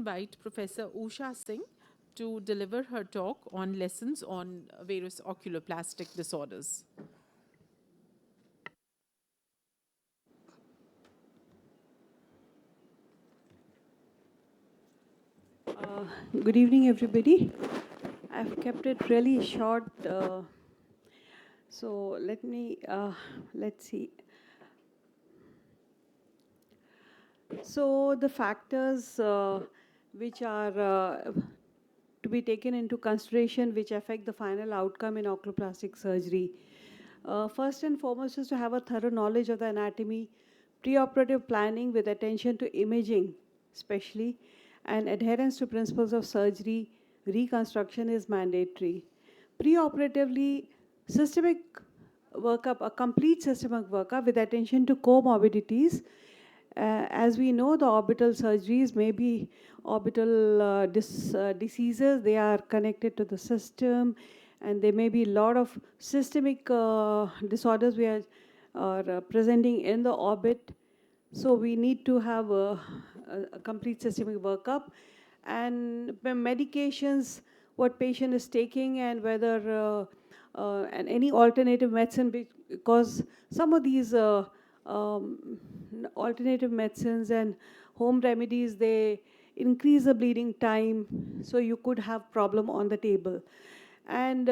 invite Professor Usha Singh to deliver her talk on lessons on various oculoplastic disorders. Good evening, everybody. I've kept it really short, so let's see. So the factors which are to be taken into consideration which affect the final outcome in oculoplastic surgery. First and foremost is to have a thorough knowledge of the anatomy, preoperative planning with attention to imaging, especially, and adherence to principles of surgery reconstruction is mandatory. Preoperatively, systemic workup, a complete systemic workup with attention to comorbidities. As we know, the orbital surgeries may be orbital diseases. They are connected to the system, and there may be a lot of systemic disorders we are presenting in the orbit. So we need to have a complete systemic workup, and medications, what patient is taking, and whether and any alternative medicine, because some of these alternative medicines and home remedies, they increase the bleeding time, so you could have problem on the table. And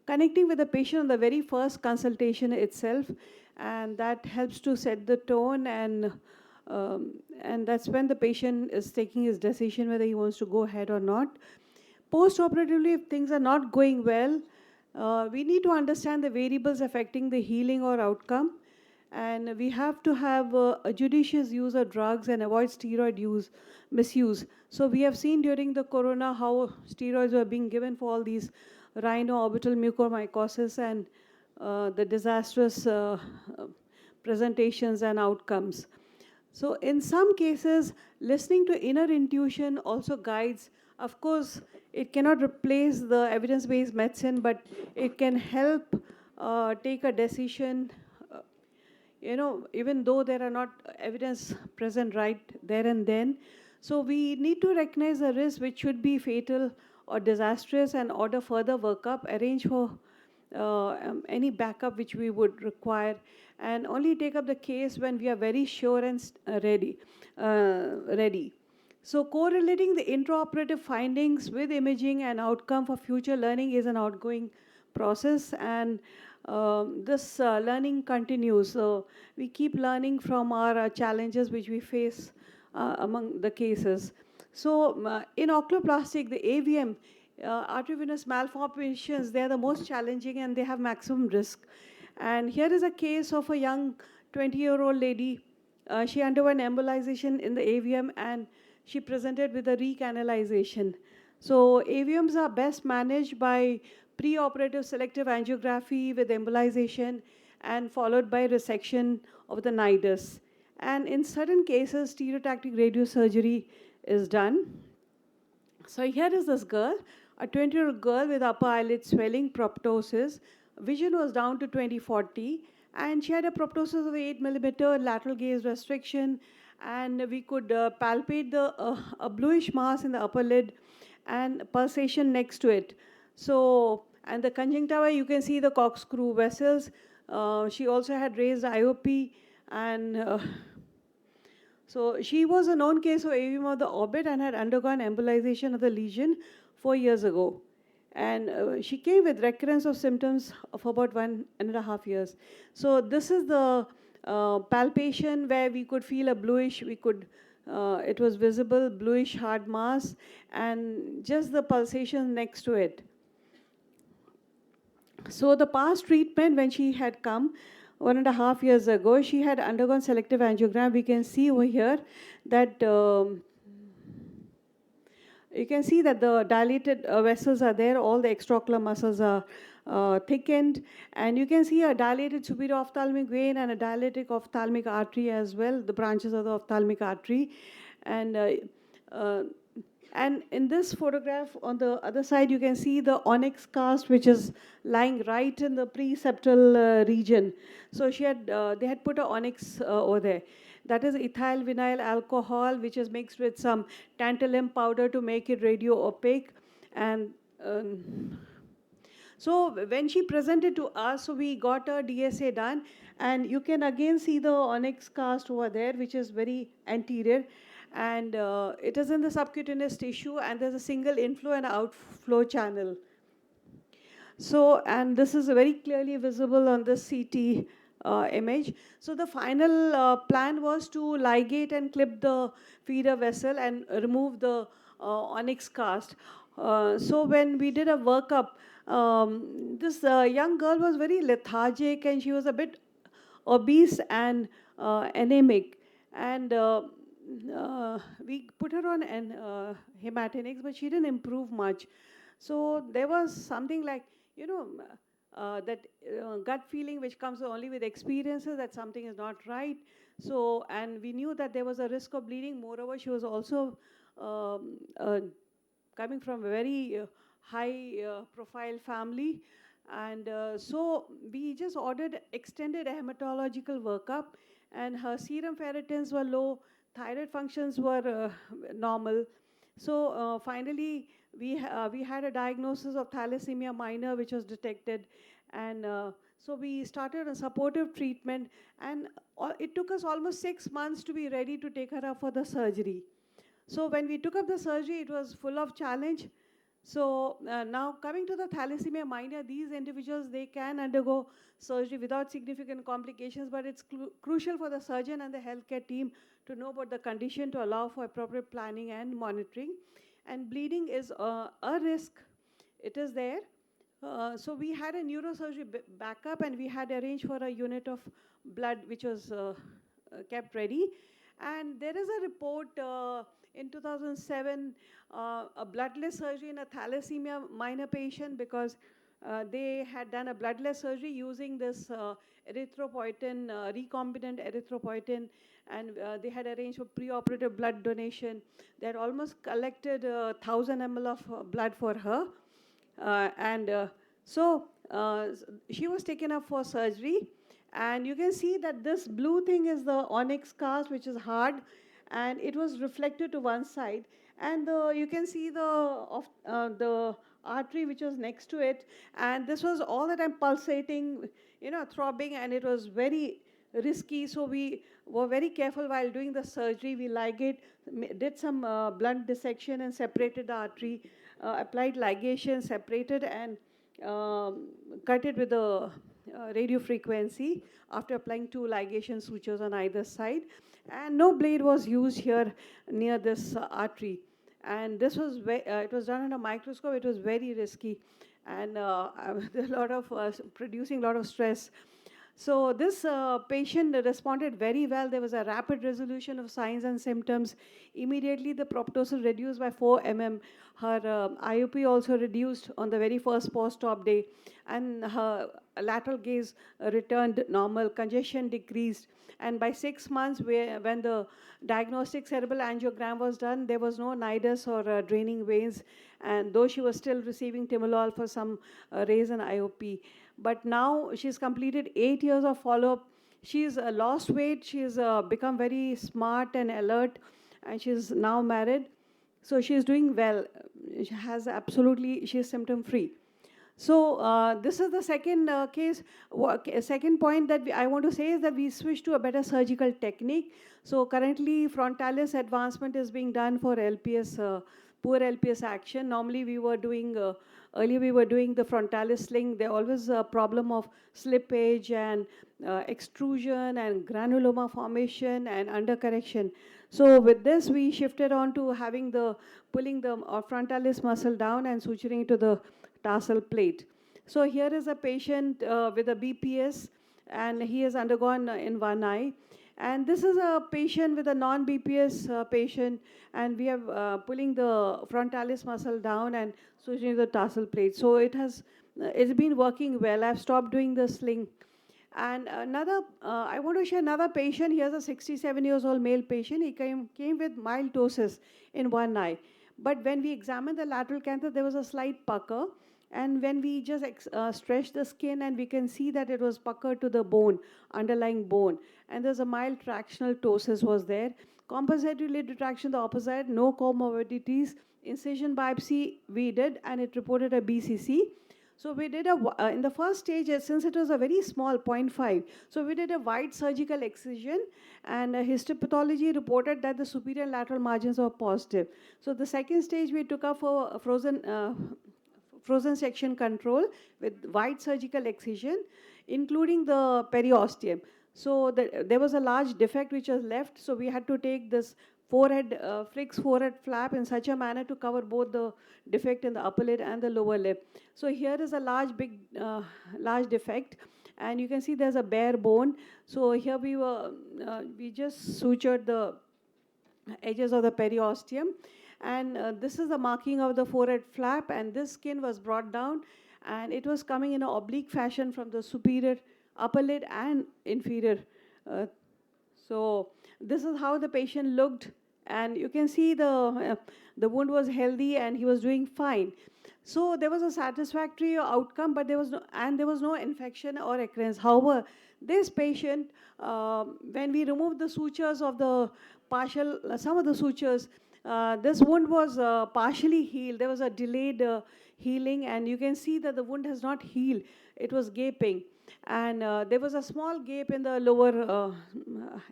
connecting with the patient on the very first consultation itself, and that helps to set the tone, and that's when the patient is taking his decision whether he wants to go ahead or not. Post-operatively, if things are not going well, we need to understand the variables affecting the healing or outcome, and we have to have a judicious use of drugs and avoid steroid misuse. So we have seen during the corona how steroids were being given for all these rhino-orbital mucormycosis and the disastrous presentations and outcomes. So in some cases, listening to inner intuition also guides. Of course, it cannot replace the evidence-based medicine, but it can help take a decision, even though there are not evidence present right there and then. So we need to recognize the risk which should be fatal or disastrous and order further workup, arrange for any backup which we would require, and only take up the case when we are very sure and ready. So correlating the intraoperative findings with imaging and outcome for future learning is an ongoing process, and this learning continues. So we keep learning from our challenges which we face among the cases. So in oculoplastic, the AVM, arteriovenous malformations, they are the most challenging and they have maximum risk. And here is a case of a young 20-year-old lady. She underwent embolization in the AVM and she presented with a recanalization. So AVMs are best managed by preoperative selective angiography with embolization and followed by resection of the nidus. And in certain cases, stereotactic radiosurgery is done. So here is this girl, a 20-year-old girl with upper eyelid swelling, proptosis. Vision was down to 20/40, and she had a proptosis of 8 millimeter, lateral gaze restriction, and we could palpate a bluish mass in the upper lid and pulsation next to it. So, and the conjunctiva, you can see the corkscrew vessels. She also had raised IOP, and so she was a known case of AVM of the orbit and had undergone embolization of the lesion 4 years ago. And she came with recurrence of symptoms of about 1.5 years. So this is the palpation where we could feel a bluish, it was visible, bluish hard mass, and just the pulsation next to it. So the past treatment, when she had come 1.5 years ago, she had undergone selective angiogram. We can see over here that you can see that the dilated vessels are there. All the extraocular muscles are thickened, and you can see a dilated superior ophthalmic vein and a dilated ophthalmic artery as well, the branches of the ophthalmic artery. And in this photograph, on the other side, you can see the onyx cast, which is lying right in the preseptal region. So they had put an onyx over there. That is ethyl vinyl alcohol, which is mixed with some tantalum powder to make it radio opaque. And so when she presented to us, so we got a DSA done, and you can again see the onyx cast over there, which is very anterior, and it is in the subcutaneous tissue, and there's a single inflow and outflow channel. So, and this is very clearly visible on the CT image. So the final plan was to ligate and clip the feeder vessel and remove the onyx cast. So when we did a workup, this young girl was very lethargic, and she was a bit obese and anemic. And we put her on an hematinics, but she didn't improve much. So there was something like, that gut feeling which comes only with experiences that something is not right. So, and we knew that there was a risk of bleeding. Moreover, she was also coming from a very high profile family. And so we just ordered extended hematological workup, and her serum ferritins were low, thyroid functions were normal. So finally, we had a diagnosis of thalassemia minor, which was detected. And so we started a supportive treatment, and it took us almost 6 months to be ready to take her up for the surgery. So when we took up the surgery, it was full of challenge. So now coming to the thalassemia minor, these individuals, they can undergo surgery without significant complications, but it's crucial for the surgeon and the healthcare team to know about the condition to allow for appropriate planning and monitoring. And bleeding is a risk. It is there. So we had a neurosurgery backup, and we had arranged for a unit of blood which was kept ready. And there is a report in 2007, a bloodless surgery in a thalassemia minor patient, because they had done a bloodless surgery using this erythropoietin, recombinant erythropoietin, and they had arranged for preoperative blood donation. They had almost collected 1,000 ml of blood for her. So she was taken up for surgery. And you can see that this blue thing is the onyx cast, which is hard, and it was reflected to one side. And you can see the artery which was next to it, and this was all the time pulsating, throbbing, and it was very risky. So we were very careful while doing the surgery. We did some blunt dissection and separated the artery, applied ligation, separated, and cut it with the radio frequency after applying 2 ligation sutures on either side. And no blade was used here near this artery. And this was it was done under a microscope. It was very risky, and there's a lot of producing a lot of stress. So this patient responded very well. There was a rapid resolution of signs and symptoms. Immediately, the proptosis reduced by 4 mm. Her IOP also reduced on the very first post-op day, and her lateral gaze returned normal. Congestion decreased, and by 6 months, when the diagnostic cerebral angiogram was done, there was no nidus or draining veins, and though she was still receiving timolol for some raise in IOP. But now she's completed 8 years of follow-up. She's lost weight. She's become very smart and alert, and she's now married. So she's doing well. She's symptom-free. So this is the second case. Second point that I want to say is that we switched to a better surgical technique. So currently, frontalis advancement is being done for LPS, poor LPS action. Normally, earlier we were doing the frontalis sling. There always a problem of slippage and extrusion and granuloma formation and undercorrection. So with this, we shifted on to pulling the frontalis muscle down and suturing it to the tarsal plate. So here is a patient with a BPS, and he has undergone in one eye. And this is a patient with a non-BPS patient, and we are pulling the frontalis muscle down and suturing the tarsal plate. So it's been working well. I've stopped doing the sling. And I want to share another patient. He has a 67 years old male patient. He came with mild ptosis in one eye. But when we examined the lateral canthus, there was a slight pucker. And when we just stretch the skin, and we can see that it was puckered to the bone, underlying bone, and there's a mild tractional ptosis was there. Compensatory lid retraction, the opposite, no comorbidities. Incision biopsy we did, and it reported a BCC. So we did in the first stage, since it was a very small 0.5, so we did a wide surgical excision, and histopathology reported that the superior and lateral margins were positive. So the second stage we took up for frozen section control with wide surgical excision, including the periosteum. So there was a large defect which was left, so we had to take this fixed forehead flap in such a manner to cover both the defect in the upper lid and the lower lip. So here is a large defect, and you can see there's a bare bone. So here we just sutured the edges of the periosteum, and this is the marking of the forehead flap, and this skin was brought down, and it was coming in an oblique fashion from the superior upper lid and inferior. So this is how the patient looked, and you can see the wound was healthy and he was doing fine. So there was a satisfactory outcome, but there was no infection or recurrence. However, this patient, when we removed the sutures of the some of the sutures, this wound was partially healed. There was a delayed healing, and you can see that the wound has not healed. It was gaping, and there was a small gap in the lower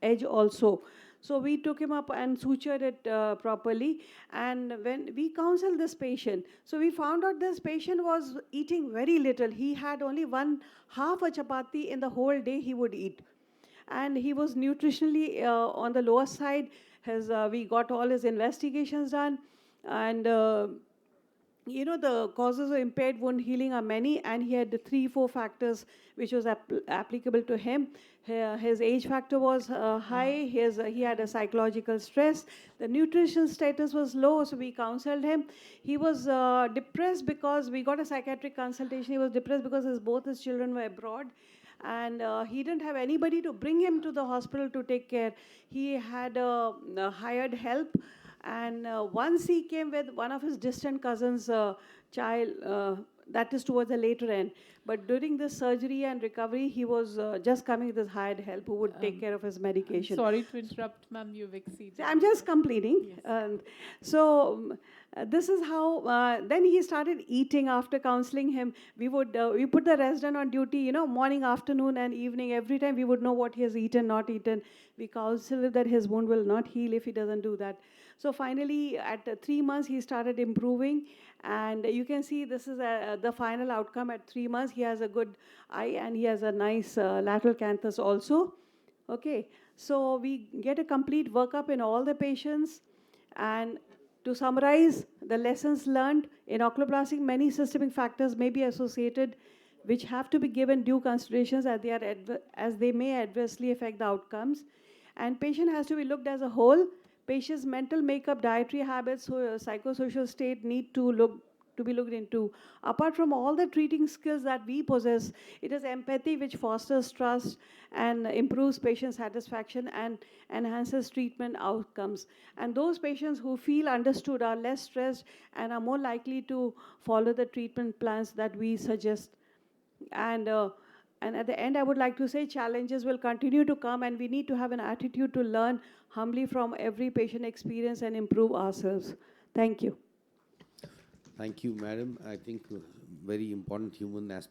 edge also. So we took him up and sutured it properly. And when we counseled this patient, so we found out this patient was eating very little. He had only half a chapati in the whole day he would eat. And he was nutritionally on the lower side. We got all his investigations done, and the causes of impaired wound healing are many, and he had the 3-4 factors which was applicable to him. His age factor was high. He had a psychological stress. The nutrition status was low, so we counseled him. He was depressed because we got a psychiatric consultation. He was depressed because both his children were abroad, and he didn't have anybody to bring him to the hospital to take care. He had hired help, and once he came with one of his distant cousins' child, that is towards the later end. But during this surgery and recovery, he was just coming with his hired help who would take care of his medication. Sorry to interrupt, ma'am, you've exceeded. I'm just completing. Yes. This is how, then he started eating after counseling him. We put the resident on duty, morning, afternoon, and evening. Every time we would know what he has eaten, not eaten. We counsel him that his wound will not heal if he doesn't do that. So finally, at 3 months, he started improving. And you can see this is the final outcome at 3 months. He has a good eye, and he has a nice lateral canthus also. Okay, so we get a complete workup in all the patients. And to summarize the lessons learned, in oculoplastic, many systemic factors may be associated which have to be given due considerations as they may adversely affect the outcomes. And patient has to be looked as a whole. Patient's mental makeup, dietary habits, psychosocial state need to be looked into. Apart from all the treating skills that we possess, it is empathy which fosters trust and improves patient satisfaction and enhances treatment outcomes. And those patients who feel understood are less stressed and are more likely to follow the treatment plans that we suggest. And at the end, I would like to say challenges will continue to come, and we need to have an attitude to learn humbly from every patient experience and improve ourselves. Thank you. Thank you, madam. I think very important human aspect